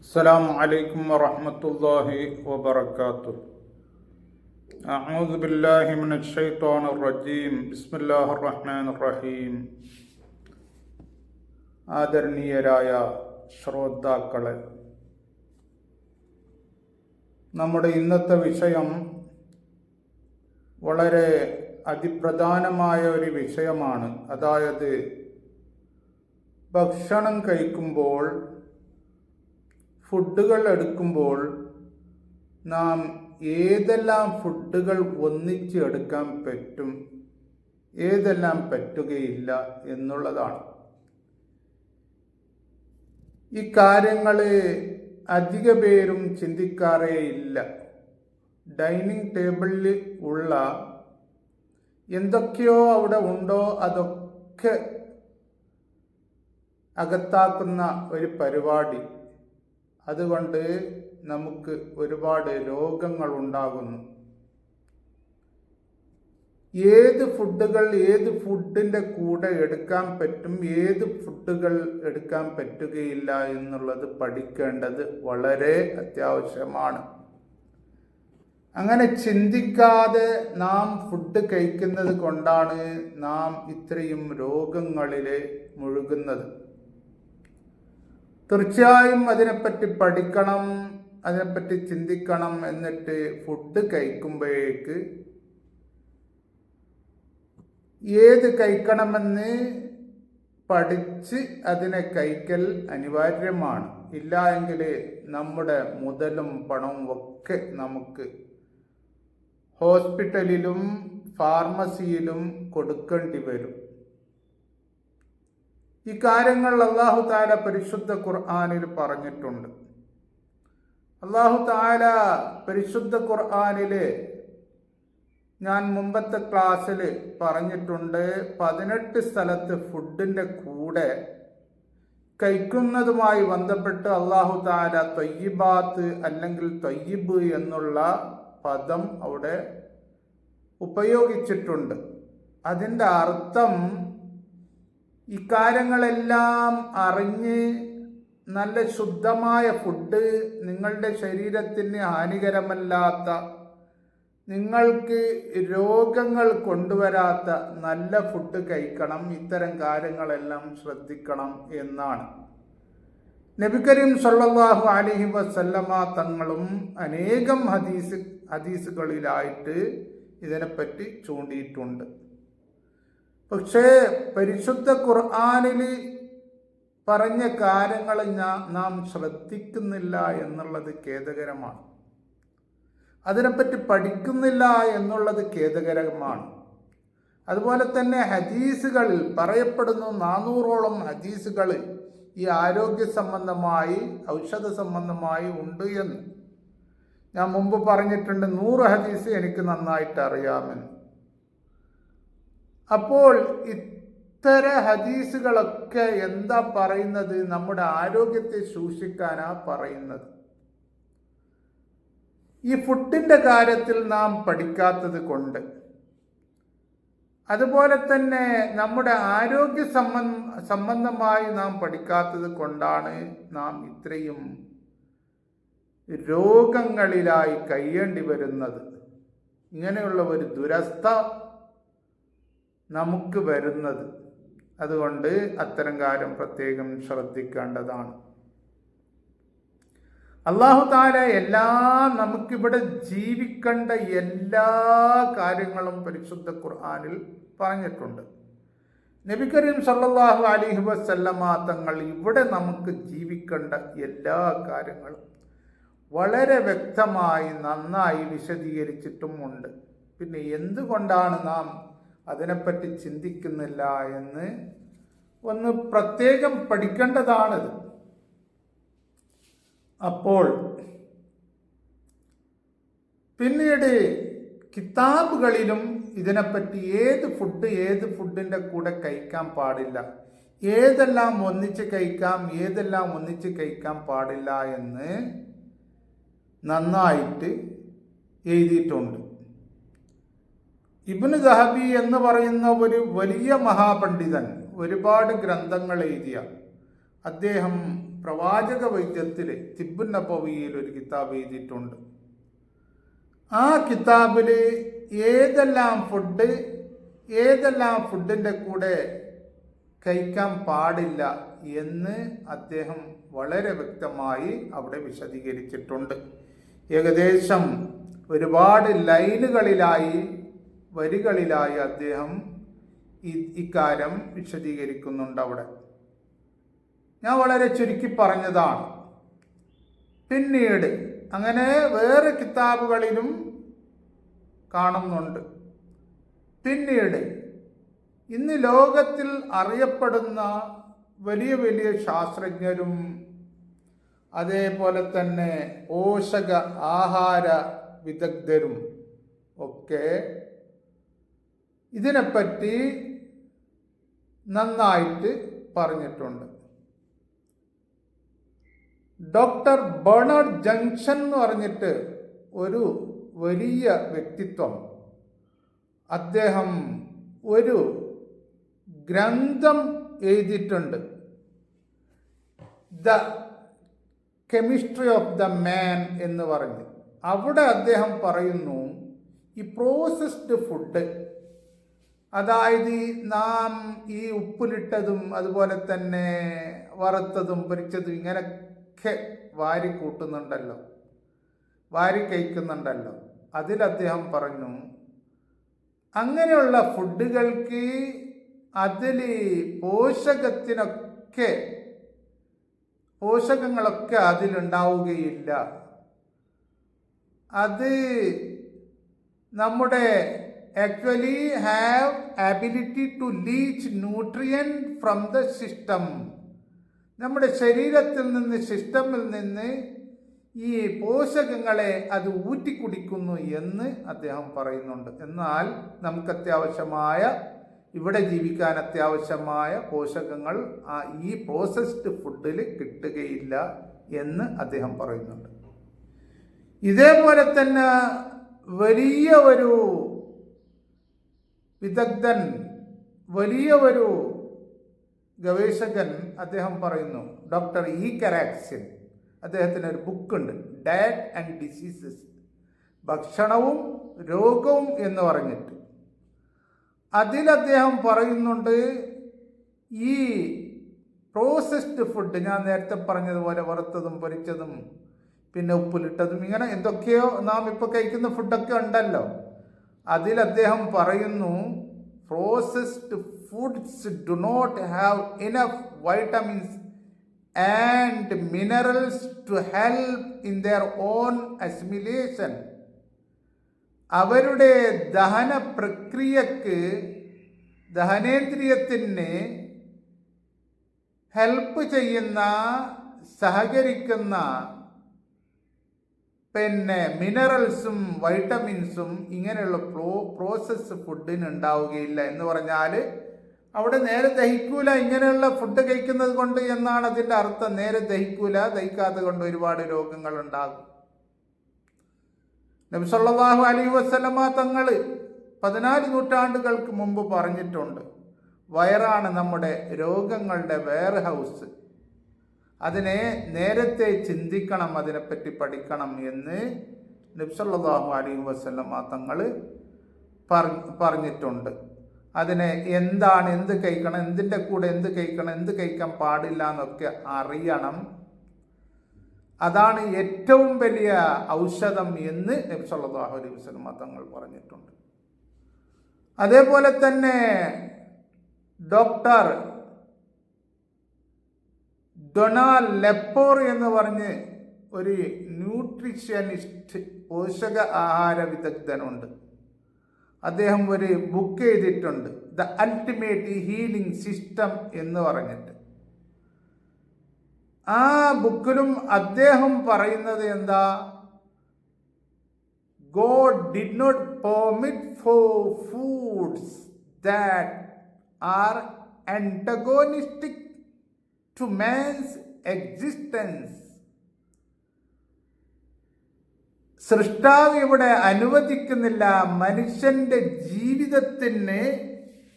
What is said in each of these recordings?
السلام عليكم ورحمة الله وبركاته. أعوذ بالله من الشيطان الرجيم. بسم الله الرحمن الرحيم. ആദരണീയരായ ശ്രോതാക്കളെ, നമ്മുടെ ഇന്നത്തെ വിഷയം വളരെ അതിപ്രധാനമായ ഒരു വിഷയമാണ്. അതായത് ഭക്ഷണം കഴിക്കുമ്പോൾ, ഫുഡുകൾ എടുക്കുമ്പോൾ നാം ഏതെല്ലാം ഫുഡുകൾ ഒന്നിച്ച് എടുക്കാൻ പറ്റും, ഏതെല്ലാം പറ്റുകയില്ല എന്നുള്ളതാണ്. ഈ കാര്യങ്ങൾ അധിക പേരും ചിന്തിക്കാറേ ഇല്ല. ഡൈനിങ് ടേബിളിൽ ഉള്ള എന്തൊക്കെയോ അവിടെ ഉണ്ടോ അതൊക്കെ അകത്താക്കുന്ന ഒരു പരിപാടി. അതുകൊണ്ട് നമുക്ക് ഒരുപാട് രോഗങ്ങൾ ഉണ്ടാകുന്നു. ഏത് ഫുഡുകൾ ഏത് ഫുഡിൻ്റെ കൂടെ എടുക്കാൻ പറ്റും, ഏത് ഫുഡുകൾ എടുക്കാൻ പറ്റുകയില്ല എന്നുള്ളത് പഠിക്കേണ്ടത് വളരെ അത്യാവശ്യമാണ്. അങ്ങനെ ചിന്തിക്കാതെ നാം ഫുഡ് കഴിക്കുന്നത് കൊണ്ടാണ് നാം ഇത്രയും രോഗങ്ങളിൽ മുഴുകുന്നത്. തീർച്ചയായും അതിനെപ്പറ്റി പഠിക്കണം, അതിനെപ്പറ്റി ചിന്തിക്കണം. എന്നിട്ട് ഫുഡ് കഴിക്കുമ്പോഴേക്ക് ഏത് കഴിക്കണമെന്ന് പഠിച്ച് അതിനെ കഴിക്കൽ അനിവാര്യമാണ്. ഇല്ല എങ്കിൽ നമ്മുടെ മുതലും പണവും ഒക്കെ നമുക്ക് ഹോസ്പിറ്റലിലും ഫാർമസിയിലും കൊടുക്കേണ്ടി വരും. ഈ കാര്യങ്ങൾ അല്ലാഹു തആല പരിശുദ്ധ ഖുർആനിൽ പറഞ്ഞിട്ടുണ്ട്. അല്ലാഹു തആല പരിശുദ്ധ ഖുർആനിൽ ഞാൻ മുമ്പത്തെ ക്ലാസ്സിൽ പറഞ്ഞിട്ടുണ്ട്, 18 സ്ഥലത്ത് ഫുഡിൻ്റെ കൂടെ കഴിക്കുന്നതുമായി ബന്ധപ്പെട്ട് അല്ലാഹു തആല ത്വയ്യിബാത്ത് അല്ലെങ്കിൽ ത്വയ്യിബ് എന്നുള്ള പദം അവിടെ ഉപയോഗിച്ചിട്ടുണ്ട്. അതിൻ്റെ അർത്ഥം ഇക്കാര്യങ്ങളെല്ലാം അറിഞ്ഞ് നല്ല ശുദ്ധമായ ഫുഡ്, നിങ്ങളുടെ ശരീരത്തിന് ഹാനികരമല്ലാത്ത, നിങ്ങൾക്ക് രോഗങ്ങൾ കൊണ്ടുവരാത്ത നല്ല ഫുഡ് കഴിക്കണം, ഇത്തരം കാര്യങ്ങളെല്ലാം ശ്രദ്ധിക്കണം എന്നാണ്. നബി കരീം സല്ലല്ലാഹു അലൈഹി വസല്ലമ തങ്ങളും അനേകം ഹദീസുകളിലായിട്ട് ഇതിനെപ്പറ്റി ചൂണ്ടിയിട്ടുണ്ട്. പക്ഷേ പരിശുദ്ധ ഖുർആനിൽ പറഞ്ഞ കാര്യങ്ങൾ നാം ശ്രദ്ധിക്കുന്നില്ല എന്നുള്ളത് ഖേദകരമാണ്. അതിനെപ്പറ്റി പഠിക്കുന്നില്ല എന്നുള്ളത് ഖേദകരമാണ്. അതുപോലെ തന്നെ ഹദീസുകളിൽ പറയപ്പെടുന്നു, 400ഓളം ഹദീസുകൾ ഈ ആരോഗ്യ സംബന്ധമായി, ഔഷധ സംബന്ധമായി ഉണ്ട് എന്ന്. ഞാൻ മുമ്പ് പറഞ്ഞിട്ടുണ്ട്, 100 ഹദീസ് എനിക്ക് നന്നായിട്ട് അറിയാമെന്ന്. അപ്പോൾ ഇത്തര ഹദീസുകളൊക്കെ എന്താ പറയുന്നത്? നമ്മുടെ ആരോഗ്യത്തെ സൂക്ഷിക്കാനാ പറയുന്നത്. ഈ ഫുഡിൻ്റെ കാര്യത്തിൽ നാം പഠിക്കാത്തത് കൊണ്ട്, അതുപോലെ തന്നെ നമ്മുടെ ആരോഗ്യ സംബന്ധമായി നാം പഠിക്കാത്തത് കൊണ്ടാണ് നാം ഇത്രയും രോഗങ്ങളിലായി കഴിയേണ്ടി വരുന്നത്. ഇങ്ങനെയുള്ള ഒരു ദുരവസ്ഥ നമുക്ക് വരുന്നത്. അതുകൊണ്ട് അത്തരം കാര്യം പ്രത്യേകം ശ്രദ്ധിക്കേണ്ടതാണ്. അല്ലാഹു തആല നമുക്കിവിടെ ജീവിക്കേണ്ട എല്ലാ കാര്യങ്ങളും പരിശുദ്ധ ഖുർആനിൽ പറഞ്ഞിട്ടുണ്ട്. നബി കരീം സല്ലല്ലാഹു അലൈഹി വസല്ലമ തങ്ങൾ ഇവിടെ നമുക്ക് ജീവിക്കേണ്ട എല്ലാ കാര്യങ്ങളും വളരെ വ്യക്തമായി നന്നായി വിശദീകരിച്ചിട്ടുമുണ്ട്. പിന്നെ എന്തുകൊണ്ടാണ് നാം അതിനെപ്പറ്റി ചിന്തിക്കുന്നില്ല എന്ന് ഒന്ന് പ്രത്യേകം പഠിക്കേണ്ടതാണിത്. അപ്പോൾ പിന്നീട് കിതാബുകളിലും ഇതിനെപ്പറ്റി ഏത് ഫുഡിൻ്റെ കൂടെ കഴിക്കാൻ പാടില്ല, ഏതെല്ലാം ഒന്നിച്ച് കഴിക്കാം, ഏതെല്ലാം ഒന്നിച്ച് കഴിക്കാൻ പാടില്ല എന്ന് നന്നായിട്ട് എഴുതിയിട്ടുണ്ട്. ഇബ്നു ദഹബി എന്ന് പറയുന്ന ഒരു വലിയ മഹാപണ്ഡിതൻ, ഒരുപാട് ഗ്രന്ഥങ്ങൾ എഴുതിയ അദ്ദേഹം പ്രവാചക വൈദ്യത്തിൽ തിബ്ബുൻ നബവിയിൽ ഒരു കിതാബ് എഴുതിയിട്ടുണ്ട്. ആ കിതാബിൽ ഏതെല്ലാം ഫുഡിൻ്റെ കൂടെ കഴിക്കാൻ പാടില്ല എന്ന് അദ്ദേഹം വളരെ വ്യക്തമായി അവിടെ വിശദീകരിച്ചിട്ടുണ്ട്. ഏകദേശം ഒരുപാട് വരികളിലായി അദ്ദേഹം ഇക്കാര്യം വിശദീകരിക്കുന്നുണ്ട് അവിടെ. ഞാൻ വളരെ ചുരുക്കി പറഞ്ഞതാണ്. പിന്നീട് അങ്ങനെ വേറെ കിതാബുകളിലും കാണുന്നുണ്ട്. പിന്നീട് ഇന്ന് ലോകത്തിൽ അറിയപ്പെടുന്ന വലിയ വലിയ ശാസ്ത്രജ്ഞരും അതേപോലെ തന്നെ പോഷക ആഹാര വിദഗ്ധരും ഒക്കെ ഇതിനെപ്പറ്റി നന്നായിട്ട് പറഞ്ഞിട്ടുണ്ട്. ഡോക്ടർ ബെർണാഡ് ജംഗ്ഷൻ എന്ന് പറഞ്ഞിട്ട് ഒരു വലിയ വ്യക്തിത്വം, അദ്ദേഹം ഒരു ഗ്രന്ഥം എഴുതിയിട്ടുണ്ട്, the chemistry of the man എന്ന് പറഞ്ഞ്. അവിടെ അദ്ദേഹം പറയുന്നു, ഈ പ്രോസസ്ഡ് ഫുഡ്, അതായത് നാം ഈ ഉപ്പിലിട്ടതും അതുപോലെ തന്നെ വറുത്തതും പൊരിച്ചതും ഇങ്ങനെയൊക്കെ വാരി കൂട്ടുന്നുണ്ടല്ലോ, വാരി കഴിക്കുന്നുണ്ടല്ലോ, അതിൽ അദ്ദേഹം പറഞ്ഞു അങ്ങനെയുള്ള ഫുഡുകൾക്ക് അതിൽ പോഷകങ്ങളൊക്കെ അതിലുണ്ടാവുകയില്ല. അത് നമ്മുടെ actually have ability to leach nutrient from the system. നമ്മുടെ ശരീരത്തിൽ നിന്ന്, സിസ്റ്റമിൽ നിന്ന് ഈ പോഷകങ്ങളെ അത് ഊറ്റിക്കുടിക്കുന്നു എന്ന് അദ്ദേഹം പറയുന്നുണ്ട്. എന്നാൽ നമുക്ക് അത്യാവശ്യമായ, ഇവിടെ ജീവിക്കാൻ അത്യാവശ്യമായ പോഷകങ്ങൾ ഈ പ്രോസസ്ഡ് ഫുഡിൽ കിട്ടുകയില്ല എന്ന് അദ്ദേഹം പറയുന്നുണ്ട്. ഇതേപോലെ തന്നെ വലിയ ഒരു വിദഗ്ധൻ, വലിയ ഒരു ഗവേഷകൻ അദ്ദേഹം പറയുന്നു, ഡോക്ടർ ഇ കരാക്സിൻ. അദ്ദേഹത്തിന് ഒരു ബുക്കുണ്ട്, ഡയറ്റ് ആൻഡ് ഡിസീസസ്, ഭക്ഷണവും രോഗവും എന്ന് പറഞ്ഞിട്ട്. അതിൽ അദ്ദേഹം പറയുന്നുണ്ട്, ഈ പ്രോസസ്ഡ് ഫുഡ്, ഞാൻ നേരത്തെ പറഞ്ഞതുപോലെ വറുത്തതും പൊരിച്ചതും പിന്നെ ഉപ്പിലിട്ടതും ഇങ്ങനെ എന്തൊക്കെയോ നാം ഇപ്പോൾ കഴിക്കുന്ന ഫുഡൊക്കെ ഉണ്ടല്ലോ, അതിൽ അദ്ദേഹം പറയുന്നു, processed foods do not have enough vitamins and minerals to help in their own assimilation. അവരുടെ ദഹന പ്രക്രിയക്ക്, ദഹനേന്ദ്രിയത്തിന് ഹെൽപ്പ് ചെയ്യുന്ന, സഹകരിക്കുന്ന പിന്നെ മിനറൽസും വൈറ്റമിൻസും ഇങ്ങനെയുള്ള പ്രോസസ്സ് ഫുഡിന് ഉണ്ടാവുകയില്ല എന്ന് പറഞ്ഞാൽ അവിടെ നേരെ ദഹിക്കൂല ഇങ്ങനെയുള്ള ഫുഡ് കഴിക്കുന്നത് കൊണ്ട് എന്നാണ് അതിൻ്റെ അർത്ഥം. നേരെ ദഹിക്കൂല, ദഹിക്കാതെ കൊണ്ട് ഒരുപാട് രോഗങ്ങൾ ഉണ്ടാകും. നബി സല്ലല്ലാഹു അലൈഹി വസല്ലമ തങ്ങൾ 14 നൂറ്റാണ്ടുകൾക്ക് മുമ്പ് പറഞ്ഞിട്ടുണ്ട്, വയറാണ് നമ്മുടെ രോഗങ്ങളുടെ വെയർ ഹൗസ്. അതിനെ നേരത്തെ ചിന്തിക്കണം, അതിനെപ്പറ്റി പഠിക്കണം എന്ന് നബി സല്ലല്ലാഹു അലൈഹി വസല്ലമ തങ്ങൾ പറഞ്ഞിട്ടുണ്ട്. അതിനെ എന്താണ്, എന്ത് കഴിക്കണം, എന്തിൻ്റെ കൂടെ എന്ത് കഴിക്കണം, എന്ത് കഴിക്കാൻ പാടില്ല എന്നൊക്കെ അറിയണം. അതാണ് ഏറ്റവും വലിയ ഔഷധം എന്ന് നബി സല്ലല്ലാഹു അലൈഹി വസല്ലമ തങ്ങൾ പറഞ്ഞിട്ടുണ്ട്. അതേപോലെ തന്നെ ഡോക്ടർ ഡൊണാൾഡ് ലെപ്പോർ എന്ന് പറഞ്ഞ് ഒരു ന്യൂട്രീഷ്യനിസ്റ്റ്, പോഷക ആഹാര വിദഗ്ധനുണ്ട്. അദ്ദേഹം ഒരു ബുക്ക് എഴുതിയിട്ടുണ്ട്, ദ അൾട്ടിമേറ്റ് ഹീലിംഗ് സിസ്റ്റം എന്ന് പറഞ്ഞിട്ട്. ആ ബുക്കിലും അദ്ദേഹം പറയുന്നത് എന്താ, God did not permit for foods that are antagonistic to man's existence. സൃഷ്ടാവ് ഇവിടെ അനുവദിക്കുന്നില്ല മനുഷ്യന്റെ ജീവിതത്തിന്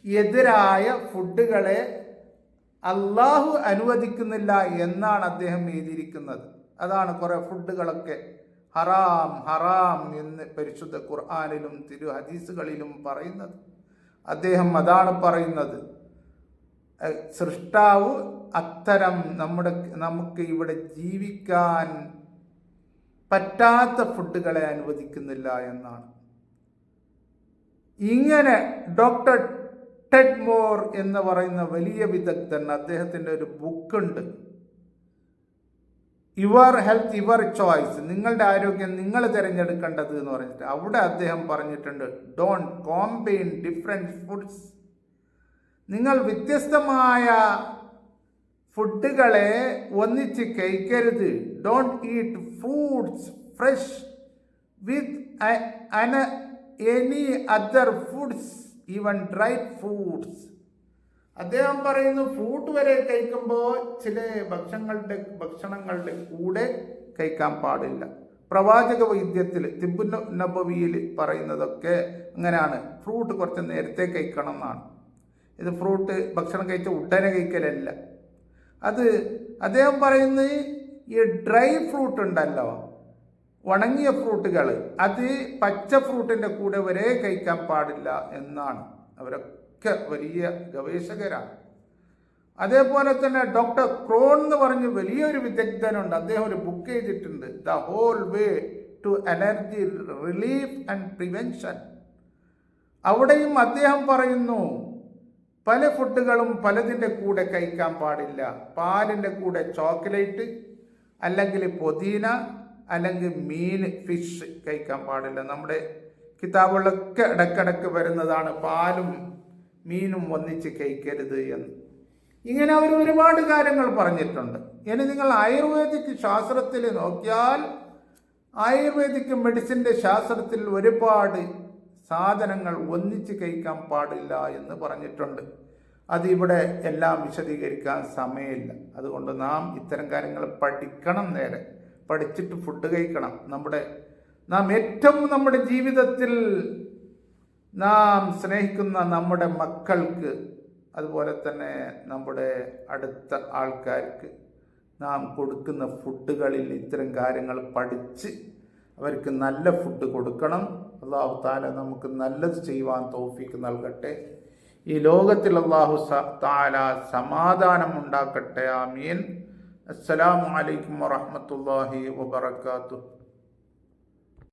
എതിരായ ഫുഡുകളെ അള്ളാഹു അനുവദിക്കുന്നില്ല എന്നാണ് അദ്ദേഹം എഴുതിയിരിക്കുന്നത്. അതാണ് കുറേ ഫുഡുകളൊക്കെ ഹറാം ഹറാം എന്ന് പരിശുദ്ധ ഖുർആനിലും തിരു ഹദീസുകളിലും പറയുന്നത്. അദ്ദേഹം അതാണ് പറയുന്നത്. സൃഷ്ടാവ് അത്തരം നമുക്ക് ഇവിടെ ജീവിക്കാൻ പറ്റാത്ത ഫുഡുകളെ അനുവദിക്കുന്നില്ല എന്നാണ്. ഇങ്ങനെ ഡോക്ടർ ടെഡ് മോർ എന്ന് പറയുന്ന വലിയ വിദഗ്ധൻ, അദ്ദേഹത്തിൻ്റെ ഒരു ബുക്കുണ്ട്, യുവർ ഹെൽത്ത് യുവർ ചോയ്സ്, നിങ്ങളുടെ ആരോഗ്യം നിങ്ങൾ തിരഞ്ഞെടുക്കേണ്ടത് എന്ന് പറഞ്ഞിട്ട് അവിടെ അദ്ദേഹം പറഞ്ഞിട്ടുണ്ട്, ഡോണ്ട് കോമ്പൈൻ ഡിഫറെൻറ്റ് ഫുഡ്സ്. നിങ്ങൾ വ്യത്യസ്തമായ ഫുഡുകളെ ഒന്നിച്ച് കഴിക്കരുത്. Don't eat fruits fresh with any other foods, even dried fruits. അദ്ദേഹം പറയുന്നു ഫ്രൂട്ട് വരെ കഴിക്കുമ്പോൾ ചില ഭക്ഷണങ്ങളുടെ കൂടെ കഴിക്കാൻ പാടില്ല. പ്രവാചക വൈദ്യത്തിൽ തിബ്ബു നബവിയിൽ പറയുന്നതൊക്കെ അങ്ങനെയാണ്. ഫ്രൂട്ട് കുറച്ച് നേരത്തെ കഴിക്കണം എന്നാണ്. ഇത് ഫ്രൂട്ട് ഭക്ഷണം കഴിച്ച ഉടനെ കഴിക്കലല്ല. അത് അദ്ദേഹം പറയുന്നത് ഈ ഡ്രൈ ഫ്രൂട്ട് ഉണ്ടല്ലോ, ഉണങ്ങിയ ഫ്രൂട്ടുകൾ, അത് പച്ച ഫ്രൂട്ടിൻ്റെ കൂടെ വരെ കഴിക്കാൻ പാടില്ല എന്നാണ്. അവരൊക്കെ വലിയ ഗവേഷകരാണ്. അതേപോലെ തന്നെ ഡോക്ടർ ക്രോൺ എന്ന് പറഞ്ഞ് വലിയൊരു വിദഗ്ധനുണ്ട്. അദ്ദേഹം ഒരു ബുക്ക് എഴുതിയിട്ടുണ്ട്, the whole way to allergy relief and prevention. അവിടെയും അദ്ദേഹം പറയുന്നു പല ഫുഡുകളും പലതിൻ്റെ കൂടെ കഴിക്കാൻ പാടില്ല. പാലിൻ്റെ കൂടെ ചോക്ലേറ്റ്, അല്ലെങ്കിൽ പുതിന, അല്ലെങ്കിൽ മീൻ, ഫിഷ് കഴിക്കാൻ പാടില്ല. നമ്മുടെ കിതാബുകളൊക്കെ ഇടക്കിടക്ക് വരുന്നതാണ് പാലും മീനും ഒന്നിച്ച് കഴിക്കരുത് എന്ന്. ഇങ്ങനെ അവർ ഒരുപാട് കാര്യങ്ങൾ പറഞ്ഞിട്ടുണ്ട്. ഇനി നിങ്ങൾ ആയുർവേദിക് ശാസ്ത്രത്തിൽ നോക്കിയാൽ ആയുർവേദിക് മെഡിസിൻ്റെ ശാസ്ത്രത്തിൽ ഒരുപാട് സാധനങ്ങൾ ഒന്നിച്ച് കഴിക്കാൻ പാടില്ല എന്ന് പറഞ്ഞിട്ടുണ്ട്. അതിവിടെ എല്ലാം വിശദീകരിക്കാൻ സമയമില്ല. അതുകൊണ്ട് നാം ഇത്തരം കാര്യങ്ങൾ പഠിക്കണം. നേരെ പഠിച്ചിട്ട് ഫുഡ് കഴിക്കണം. നാം ഏറ്റവും നമ്മുടെ ജീവിതത്തിൽ നാം സ്നേഹിക്കുന്ന നമ്മുടെ മക്കൾക്ക്, അതുപോലെ തന്നെ നമ്മുടെ അടുത്ത ആൾക്കാർക്ക് നാം കൊടുക്കുന്ന ഫുഡുകളിൽ ഇത്തരം കാര്യങ്ങൾ പഠിച്ച് അവർക്ക് നല്ല ഫുഡ് കൊടുക്കണം. അല്ലാഹു തആല നമുക്ക് നല്ലത് ചെയ്യുവാൻ തൗഫീക്ക് നൽകട്ടെ. ഈ ലോകത്തിൽ അല്ലാഹു തആല സമാധാനം ഉണ്ടാക്കട്ടെ. ആമീൻ. അസ്സലാമു അലൈക്കും വറഹ്മത്തുള്ളാഹി വബറകാതുഹു.